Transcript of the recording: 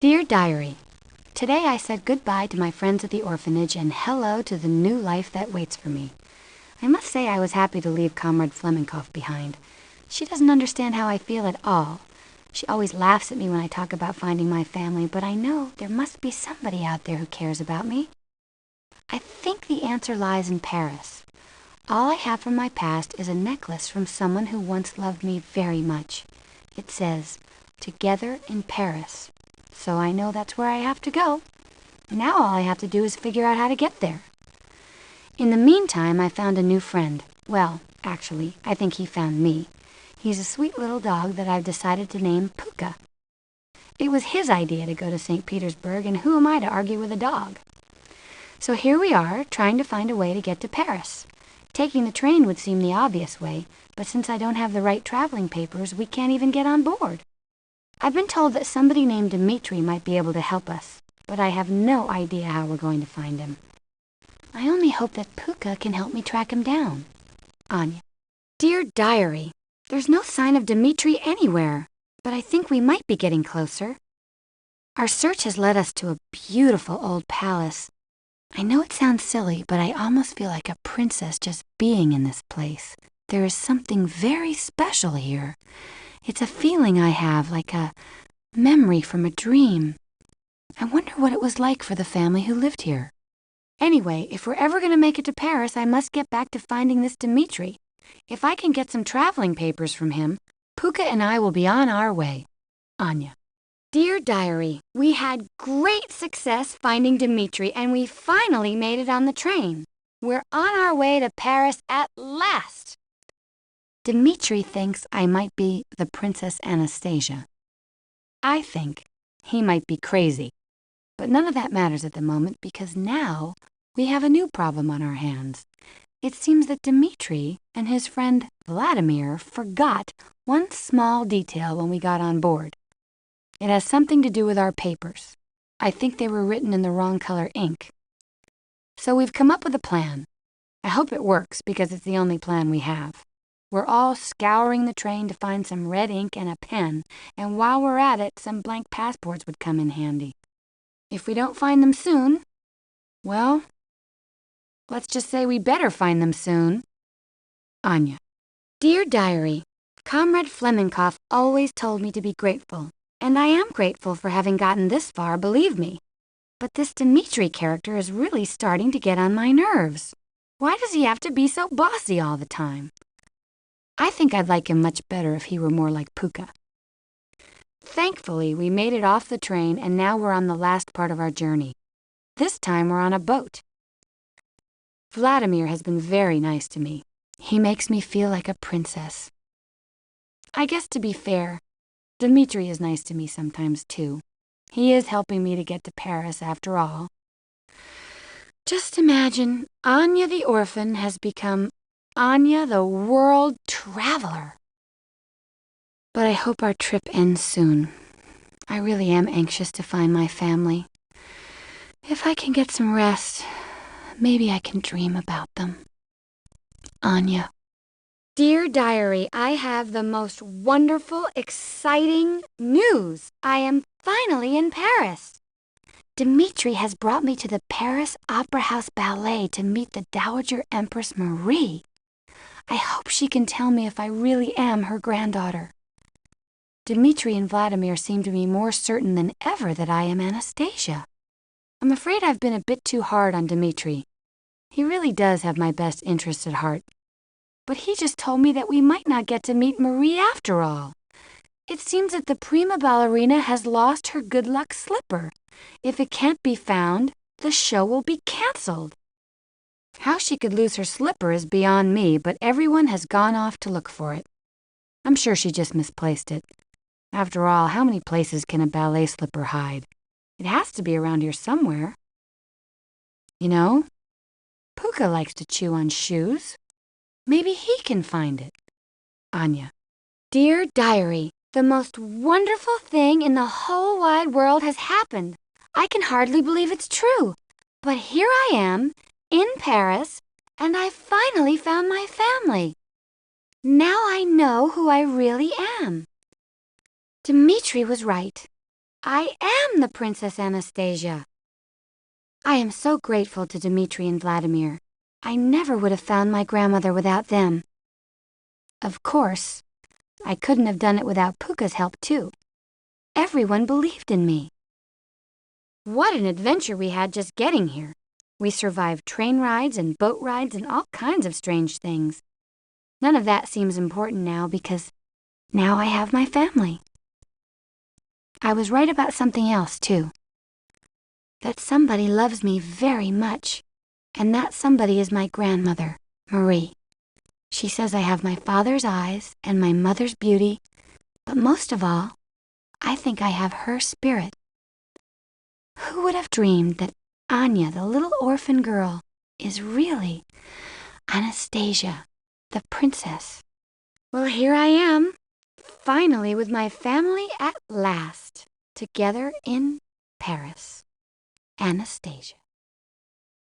Dear Diary, today I said goodbye to my friends at the orphanage and hello to the new life that waits for me. I must say I was happy to leave Comrade Flemenkoff behind. She doesn't understand how I feel at all. She always laughs at me when I talk about finding my family, but I know there must be somebody out there who cares about me. I think the answer lies in Paris. All I have from my past is a necklace from someone who once loved me very much. It says, "Together in Paris." So I know that's where I have to go. Now all I have to do is figure out how to get there. In the meantime, I found a new friend. Well, actually, I think he found me. He's a sweet little dog that I've decided to name Pooka. It was his idea to go to St. Petersburg, and who am I to argue with a dog? So here we are, trying to find a way to get to Paris. Taking the train would seem the obvious way, but since I don't have the right traveling papers, we can't even get on board. I've been told that somebody named Dimitri might be able to help us, but I have no idea how we're going to find him. I only hope that Pooka can help me track him down. Anya. Dear Diary, there's no sign of Dimitri anywhere, but I think we might be getting closer. Our search has led us to a beautiful old palace. I know it sounds silly, but I almost feel like a princess just being in this place. There is something very special here. It's a feeling I have, like a memory from a dream. I wonder what it was like for the family who lived here. Anyway, if we're ever going to make it to Paris, I must get back to finding this Dimitri. If I can get some traveling papers from him, Pooka and I will be on our way. Anya. Dear Diary, we had great success finding Dimitri, and we finally made it on the train. We're on our way to Paris at last. Dimitri thinks I might be the Princess Anastasia. I think he might be crazy, but none of that matters at the moment because now we have a new problem on our hands. It seems that Dimitri and his friend Vladimir forgot one small detail when we got on board. It has something to do with our papers. I think they were written in the wrong color ink. So we've come up with a plan. I hope it works because it's the only plan we have. We're all scouring the train to find some red ink and a pen, and while we're at it, some blank passports would come in handy. If we don't find them soon, well, let's just say we better find them soon. Anya. Dear Diary, Comrade Flemenkoff always told me to be grateful, and I am grateful for having gotten this far, believe me. But this Dimitri character is really starting to get on my nerves. Why does he have to be so bossy all the time? I think I'd like him much better if he were more like Pooka. Thankfully, we made it off the train, and now we're on the last part of our journey. This time we're on a boat. Vladimir has been very nice to me. He makes me feel like a princess. I guess to be fair, Dimitri is nice to me sometimes too. He is helping me to get to Paris after all. Just imagine, Anya the orphan has become Anya the world traveler. But I hope our trip ends soon. I really am anxious to find my family. If I can get some rest, maybe I can dream about them. Anya. Dear Diary, I have the most wonderful, exciting news. I am finally in Paris. Dimitri has brought me to the Paris Opera House Ballet to meet the Dowager Empress Marie. I hope she can tell me if I really am her granddaughter. Dimitri and Vladimir seem to be more certain than ever that I am Anastasia. I'm afraid I've been a bit too hard on Dimitri. He really does have my best interests at heart. But he just told me that we might not get to meet Marie after all. It seems that the prima ballerina has lost her good luck slipper. If it can't be found, the show will be canceled. How she could lose her slipper is beyond me, but everyone has gone off to look for it. I'm sure she just misplaced it. After all, how many places can a ballet slipper hide? It has to be around here somewhere. You know, Pooka likes to chew on shoes. Maybe he can find it. Anya. Dear Diary, the most wonderful thing in the whole wide world has happened. I can hardly believe it's true. But here I am, in Paris, and I finally found my family. Now I know who I really am. Dimitri was right. I am the Princess Anastasia. I am so grateful to Dimitri and Vladimir. I never would have found my grandmother without them. Of course, I couldn't have done it without Pooka's help, too. Everyone believed in me. What an adventure we had just getting here. We survived train rides and boat rides and all kinds of strange things. None of that seems important now because now I have my family. I was right about something else, too. That somebody loves me very much, and that somebody is my grandmother, Marie. She says I have my father's eyes and my mother's beauty, but most of all, I think I have her spirit. Who would have dreamed that Anya, the little orphan girl, is really Anastasia, the princess? Well, here I am, finally with my family at last, together in Paris. Anastasia.